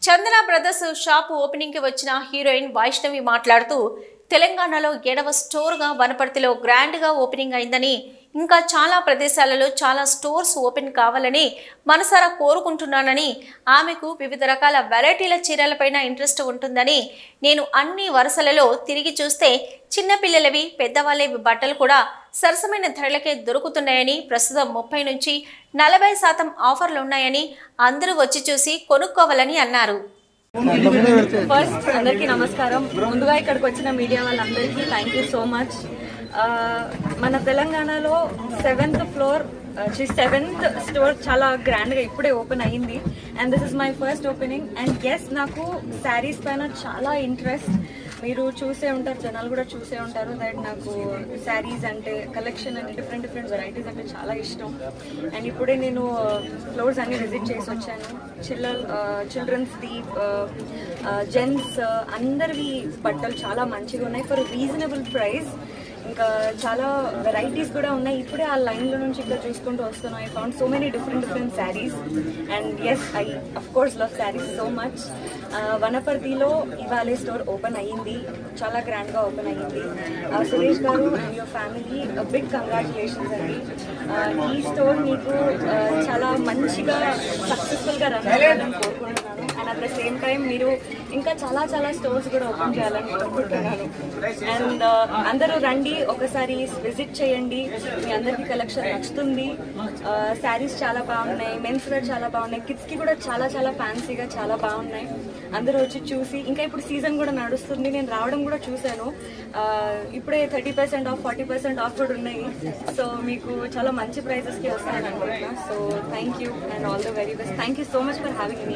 చందన brothers shop opening కి వచ్చిన heroine Vaishnavi మాట్లాడుతూ తెలంగాణలో 7వ స్టోర్గా వనపర్తిలో గ్రాండ్గా ఓపెనింగ్ అయిందని, ఇంకా చాలా ప్రదేశాలలో చాలా స్టోర్స్ ఓపెన్ కావాలని మనసారా కోరుకుంటున్నానని, ఆమెకు వివిధ రకాల వెరైటీల చీరలపైన ఇంట్రెస్ట్ ఉంటుందని, నేను అన్ని వరుసలలో తిరిగి చూస్తే చిన్నపిల్లలవి పెద్దవాళ్ళవి బట్టలు కూడా సరసమైన ధరలకే దొరుకుతున్నాయని, ప్రస్తుతం 30 నుంచి 40% ఆఫర్లు ఉన్నాయని, అందరూ వచ్చి చూసి కొనుక్కోవాలని అన్నారు. ఫస్ట్ అందరికీ నమస్కారం. ముందుగా ఇక్కడికి వచ్చిన మీడియా వాళ్ళందరికీ థ్యాంక్ యూ సో మచ్. మన తెలంగాణలో 7th ఫ్లోర్ 7th స్టోర్ చాలా గ్రాండ్గా ఇప్పుడే ఓపెన్ అయ్యింది. And this is my first opening. And yes, నాకు శారీస్ పైన చాలా ఇంట్రెస్ట్. మీరు చూసే ఉంటారు, జనాలు కూడా చూసే ఉంటారు దట్ నాకు శారీస్ అంటే కలెక్షన్ అంటే డిఫరెంట్ వెరైటీస్ అంటే చాలా ఇష్టం. అండ్ ఇప్పుడే నేను ఫ్లోర్స్ అన్ని విజిట్ చేసి వచ్చాను. చిల్డ్రన్స్ది, జెంట్స్ అందరివి బట్టలు చాలా మంచిగా ఉన్నాయి ఫర్ రీజనబుల్ ప్రైస్. ఇంకా చాలా వెరైటీస్ కూడా ఉన్నాయి. ఇప్పుడే ఆ లైన్లో నుంచి ఇక్కడ చూసుకుంటూ వస్తున్నాను. I found so many different saris. And yes, I of course love saris so much. వనపర్తిలో ఇవాళ స్టోర్ ఓపెన్ అయ్యింది, చాలా గ్రాండ్గా ఓపెన్ అయ్యింది. సురేష్ గారు and your family big congratulations అండి. ఈ స్టోర్ మీకు చాలా మంచిగా సక్సెస్ఫుల్గా రన్ అవ్వాలని కోరుకుంటున్నాను. And at the same time మీరు ఇంకా చాలా స్టోర్స్ కూడా ఓపెన్ చేయాలని కోరుకుంటున్నాను. అండ్ అందరూ రండి, ఒకసారి విజిట్ చేయండి, మీ అందరికీ కలెక్షన్ నచ్చుతుంది. శారీస్ చాలా బాగున్నాయి, మెన్స్ వేర్ చాలా బాగున్నాయి, కిడ్స్కి కూడా చాలా ఫ్యాన్సీగా చాలా బాగున్నాయి. అందరూ వచ్చి చూసి, ఇంకా ఇప్పుడు సీజన్ కూడా నడుస్తుంది, నేను రావడం కూడా చూశాను. ఇప్పుడే 30% ఆఫ్ 40% ఆఫ్ కూడా ఉన్నాయి. సో మీకు చాలా మంచి ప్రైజెస్కి వస్తాయని అనుకుంటున్నా. So thank you and all the very best. Thank you so much for having me.